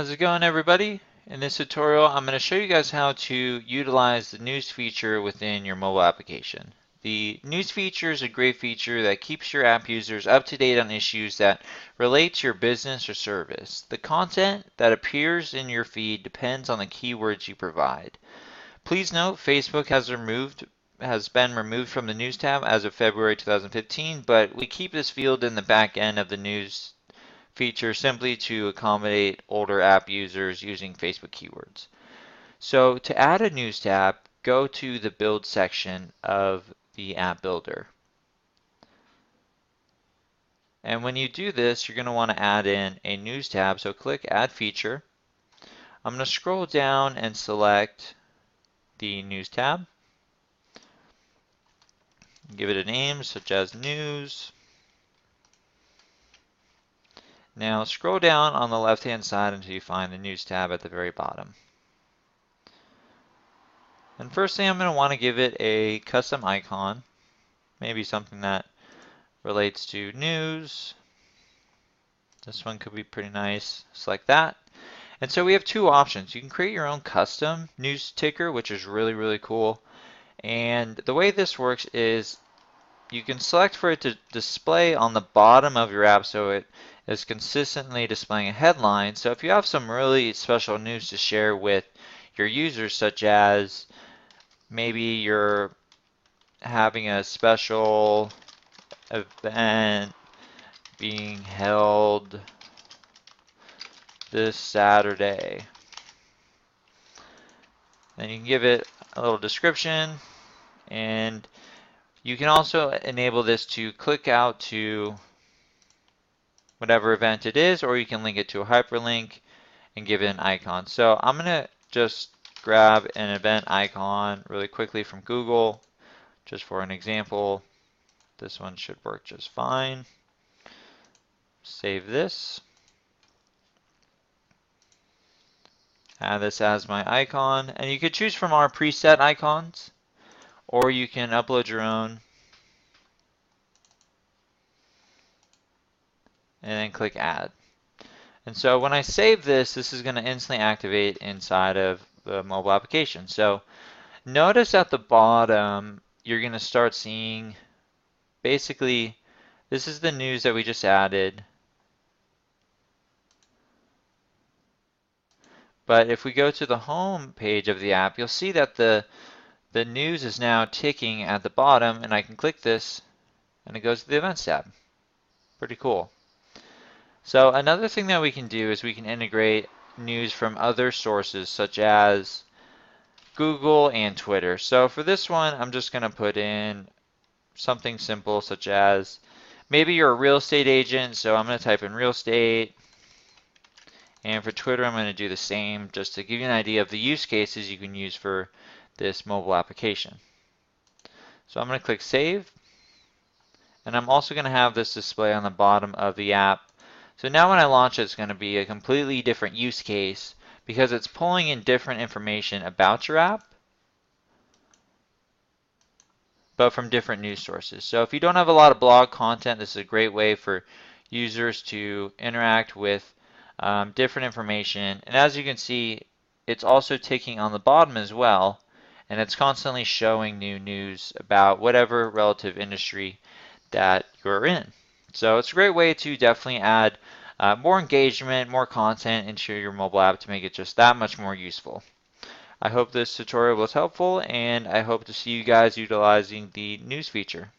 How's it going, everybody? In this tutorial, I'm going to show you guys how to utilize the news feature within your mobile application. The news feature is a great feature that keeps your app users up to date on issues that relate to your business or service. The content that appears in your feed depends on the keywords you provide. Please note, Facebook has been removed from the news tab as of February 2015, but we keep this field in the back end of the news feature simply to accommodate older app users using Facebook keywords. So to add a news tab, go to the build section of the app builder. And when you do this, you're going to want to add in a news tab. So click add feature. I'm going to scroll down and select the news tab. Give it a name such as news. Now scroll down on the left hand side until you find the news tab at the very bottom. And first thing, I'm going to want to give it a custom icon, maybe something that relates to news. This one could be pretty nice, just like that. And so we have two options. You can create your own custom news ticker, which is really cool. And the way this works is you can select for it to display on the bottom of your app so it is consistently displaying a headline. So if you have some really special news to share with your users, such as maybe you're having a special event being held this Saturday, then you can give it a little description, and you can also enable this to click out to whatever event it is, or you can link it to a hyperlink and give it an icon. So I'm going to just grab an event icon really quickly from Google, just for an example. This one should work just fine. Save this. Add this as my icon, and you could choose from our preset icons, or you can upload your own and then click add. And so when I save this, this is going to instantly activate inside of the mobile application. So notice at the bottom, you're going to start seeing basically this is the news that we just added. But if we go to the home page of the app, you'll see that the news is now ticking at the bottom, and I can click this and it goes to the events tab. Pretty cool. So another thing that we can do is we can integrate news from other sources such as Google and Twitter. So for this one, I'm just going to put in something simple such as maybe you're a real estate agent, so I'm going to type in real estate. And for Twitter, I'm going to do the same just to give you an idea of the use cases you can use for this mobile application. So I'm going to click Save. And I'm also going to have this display on the bottom of the app. So now when I launch it, it's going to be a completely different use case because it's pulling in different information about your app, but from different news sources. So if you don't have a lot of blog content, this is a great way for users to interact with different information. And as you can see, it's also ticking on the bottom as well, and it's constantly showing new news about whatever relative industry that you're in. So it's a great way to definitely add more engagement, more content into your mobile app to make it just that much more useful. I hope this tutorial was helpful, and I hope to see you guys utilizing the news feature.